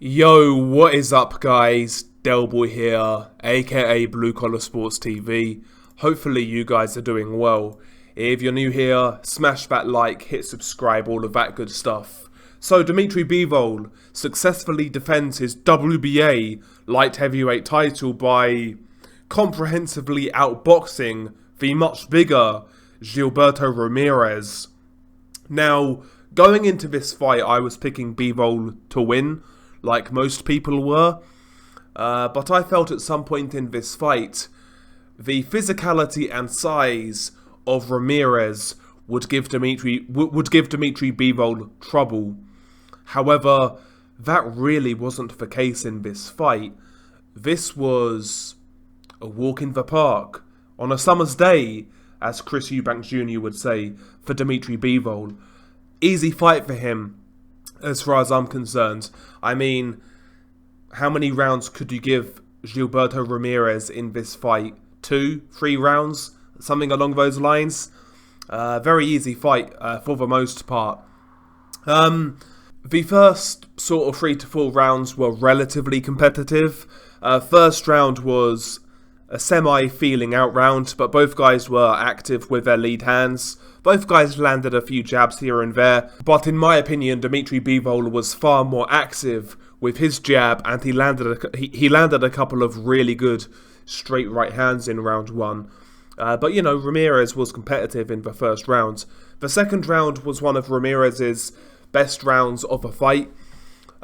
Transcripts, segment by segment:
Yo, what is up guys? Delboy here, aka Blue Collar Sports TV. Hopefully you guys are doing well. If you're new here, smash that like, hit subscribe, all of that good stuff. So Dmitry Bivol successfully defends his WBA light heavyweight title by comprehensively outboxing the much bigger Gilberto Ramirez. Now, going into this fight, I was picking Bivol to win, like most people were, but I felt at some point in this fight, the physicality and size of Ramirez would give Dmitry Bivol trouble. However, that really wasn't the case in this fight. This was a walk in the park, on a summer's day, as Chris Eubanks Jr. would say, for Dmitry Bivol. Easy fight for him, as far as I'm concerned. I mean, how many rounds could you give Gilberto Ramirez in this fight? 2, 3 rounds? Something along those lines? Very easy fight for the most part. The first sort of 3 to 4 rounds were relatively competitive. First round was a semi-feeling out round, but both guys were active with their lead hands. Both guys landed a few jabs here and there, but in my opinion, Dmitry Bivol was far more active with his jab, and he landed a couple of really good straight right hands in round 1. But you know, Ramirez was competitive in the first round. The second round was one of Ramirez's best rounds of a fight.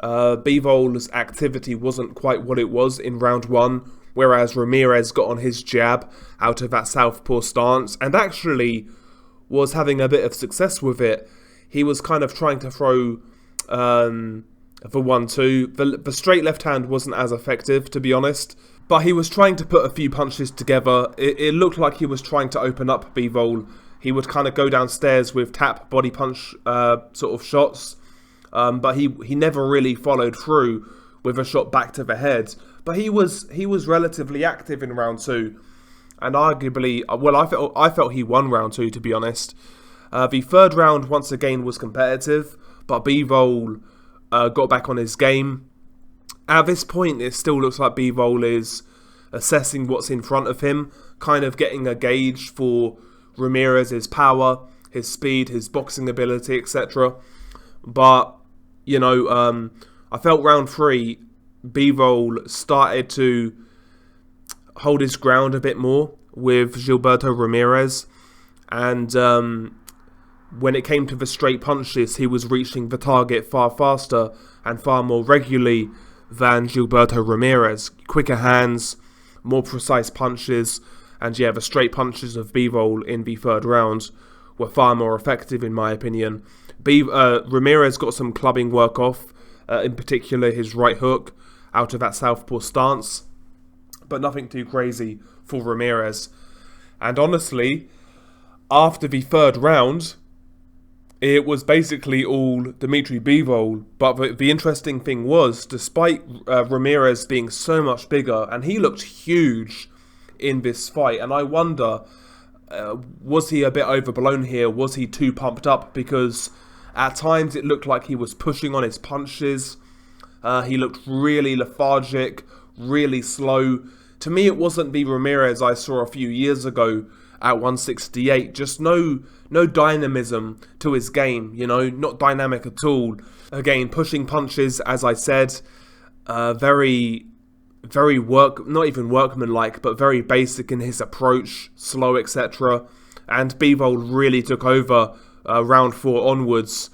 Bivol's activity wasn't quite what it was in round 1, whereas Ramirez got on his jab out of that southpaw stance and actually was having a bit of success with it. He was kind of trying to throw the 1-2. The straight left hand wasn't as effective, to be honest, but he was trying to put a few punches together. It looked like he was trying to open up Bivol. He would kind of go downstairs with tap body punch sort of shots, but he never really followed through with a shot back to the head. But he was relatively active in round 2. And arguably, well, I felt he won round 2, to be honest. The third round, once again, was competitive, but Bivol got back on his game. At this point, it still looks like Bivol is assessing what's in front of him, kind of getting a gauge for Ramirez's power, his speed, his boxing ability, etc. But, you know, I felt round 3, Bivol started to hold his ground a bit more with Gilberto Ramirez, and when it came to the straight punches, he was reaching the target far faster and far more regularly than Gilberto Ramirez. Quicker hands, more precise punches, and yeah, the straight punches of Bivol in the third round were far more effective in my opinion. Ramirez got some clubbing work off, in particular his right hook out of that southpaw stance, but nothing too crazy for Ramirez. And honestly, after the third round, it was basically all Dmitry Bivol. But the interesting thing was, despite Ramirez being so much bigger, and he looked huge in this fight, and I wonder, was he a bit overblown here? Was he too pumped up? Because at times it looked like he was pushing on his punches. He looked really lethargic, really slow. To me, it wasn't the Ramirez I saw a few years ago at 168. Just no dynamism to his game, you know, not dynamic at all. Again, pushing punches, as I said, very not even workmanlike, but very basic in his approach, slow, etc. And Bivol really took over round 4 onwards,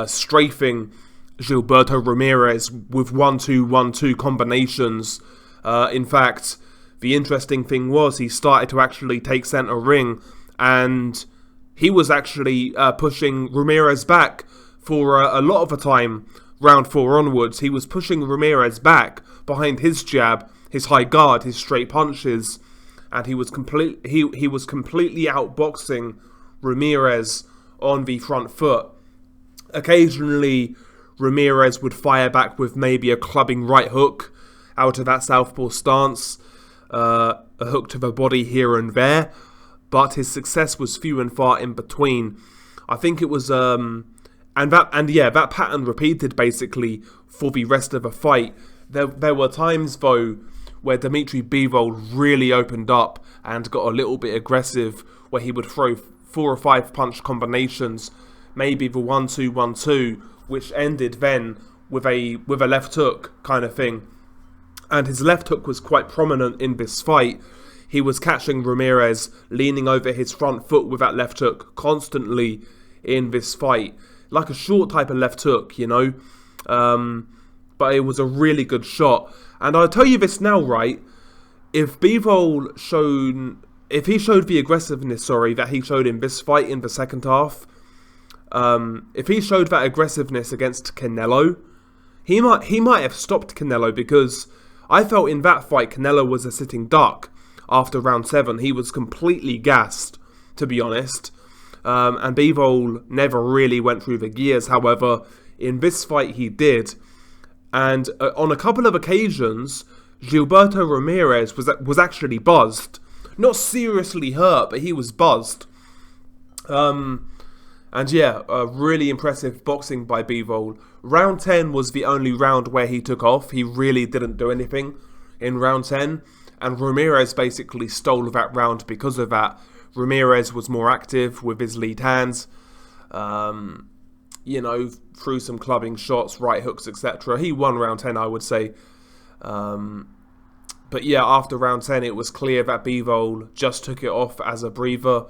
strafing Gilberto Ramirez with 1-2, 1-2 combinations. In fact, the interesting thing was he started to actually take center ring, and he was actually pushing Ramirez back for a lot of the time. Round 4 onwards, he was pushing Ramirez back behind his jab, his high guard, his straight punches, and he was completely outboxing Ramirez on the front foot. Occasionally, Ramirez would fire back with maybe a clubbing right hook out of that southpaw stance, a hook to the body here and there, but his success was few and far in between. I think it was that pattern repeated basically for the rest of the fight. There were times, though, where Dmitry Bivol really opened up and got a little bit aggressive, where he would throw 4 or 5 punch combinations, maybe the 1-2, 1-2, which ended then with a left hook kind of thing. And his left hook was quite prominent in this fight. He was catching Ramirez leaning over his front foot with that left hook constantly in this fight. Like a short type of left hook, you know. But it was a really good shot. And I'll tell you this now, right? If Bivol showed the aggressiveness, that he showed in this fight in the second half, if he showed that aggressiveness against Canelo, he might have stopped Canelo, because I felt in that fight Canelo was a sitting duck after round 7. He was completely gassed, to be honest. And Bivol never really went through the gears. However, in this fight he did. And on a couple of occasions, Gilberto Ramirez was actually buzzed. Not seriously hurt, but he was buzzed. And yeah, really impressive boxing by Bivol. Round 10 was the only round where he took off. He really didn't do anything in round 10. And Ramirez basically stole that round because of that. Ramirez was more active with his lead hands. You know, threw some clubbing shots, right hooks, etc. He won round 10, I would say. But yeah, after round 10, it was clear that Bivol just took it off as a breather,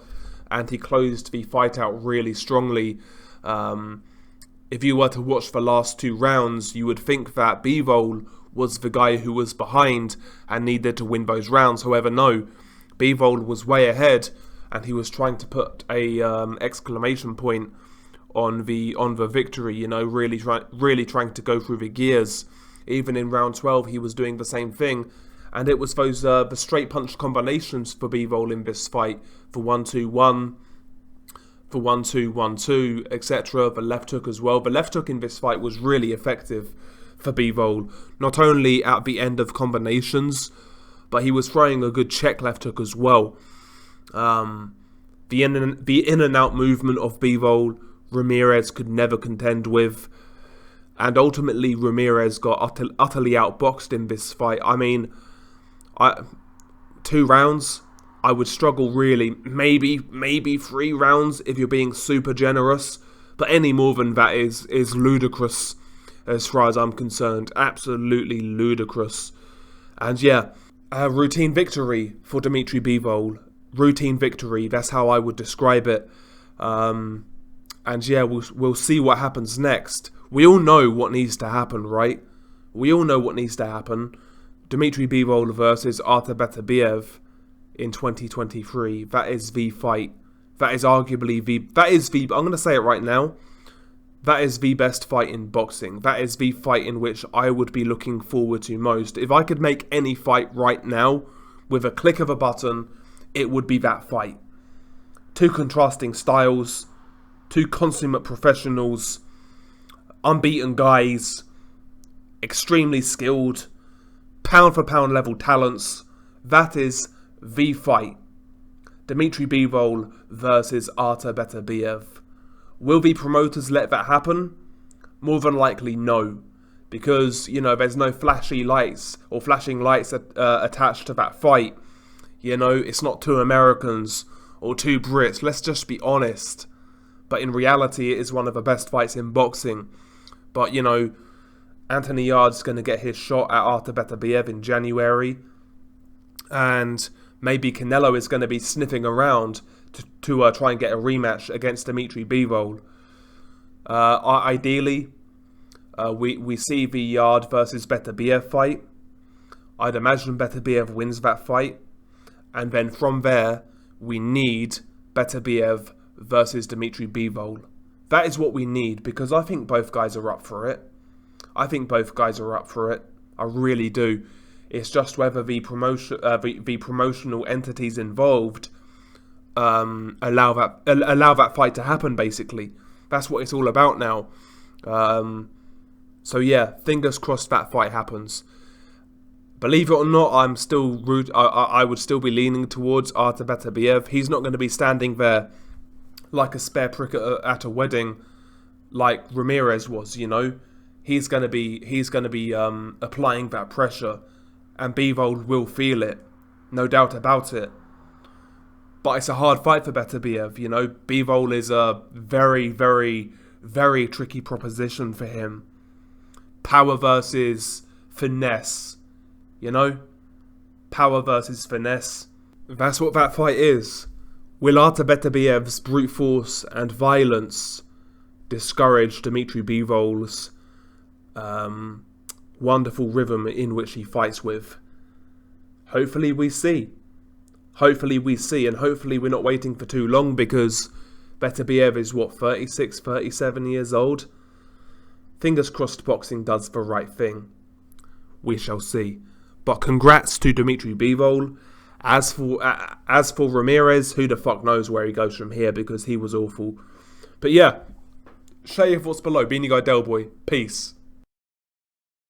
and he closed the fight out really strongly. If you were to watch the last 2 rounds, you would think that Bivol was the guy who was behind and needed to win those rounds. However, no, Bivol was way ahead, and he was trying to put a exclamation point on the victory. You know, really trying to go through the gears. Even in round 12, he was doing the same thing. And it was those the straight punch combinations for Bivol in this fight, for 1-2-1, for 1-2, 1-2, etc. The left hook as well. The left hook in this fight was really effective for Bivol, not only at the end of combinations, but he was throwing a good check left hook as well. The in and out movement of Bivol, Ramirez could never contend with, and ultimately Ramirez got utterly outboxed in this fight. I mean, 2 rounds, I would struggle really. Maybe 3 rounds if you're being super generous, but any more than that is ludicrous as far as I'm concerned. Absolutely ludicrous. And yeah, a routine victory for Dmitry Bivol. Routine victory, that's how I would describe it. And yeah, we'll see what happens next. We all know what needs to happen, right? We all know what needs to happen. Dmitry Bivol versus Artur Beterbiev in 2023. That is the fight. That is arguably I'm going to say it right now. That is the best fight in boxing. That is the fight in which I would be looking forward to most. If I could make any fight right now with a click of a button, it would be that fight. 2 contrasting styles, 2 consummate professionals, unbeaten guys, extremely skilled, pound for pound level talents. That is the fight. Dmitry Bivol versus Artur Beterbiev. Will the promoters let that happen? More than likely no, because, you know, there's no flashy lights or flashing lights attached to that fight. You know, it's not 2 Americans or 2 Brits, let's just be honest. But in reality, it is one of the best fights in boxing. But, you know, Anthony Yarde's going to get his shot at Artur Beterbiev in January. And maybe Canelo is going to be sniffing around to try and get a rematch against Dmitry Bivol. Ideally, we see the Yarde versus Beterbiev fight. I'd imagine Beterbiev wins that fight. And then from there, we need Beterbiev versus Dmitry Bivol. That is what we need, because I think both guys are up for it. I really do. It's just whether the promotional entities involved allow that fight to happen. Basically, that's what it's all about now. So yeah, fingers crossed that fight happens. Believe it or not, I would still be leaning towards Artur Beterbiev. He's not going to be standing there like a spare prick at a wedding, like Ramirez was. You know, he's gonna be applying that pressure, and Bivol will feel it, no doubt about it. But it's a hard fight for Beterbiev, you know. Bivol is a very, very, very tricky proposition for him. Power versus finesse, you know? Power versus finesse. That's what that fight is. Will Artur Beterbiev's brute force and violence discourage Dmitry Bivol's wonderful rhythm in which he fights with? Hopefully we see. Hopefully we see, and hopefully we're not waiting for too long, because Beterbiev is, 36, 37 years old? Fingers crossed boxing does the right thing. We shall see. But congrats to Dmitry Bivol. As for Ramirez, who the fuck knows where he goes from here, because he was awful. But yeah, share your thoughts below. Been your guy Delboy. Peace.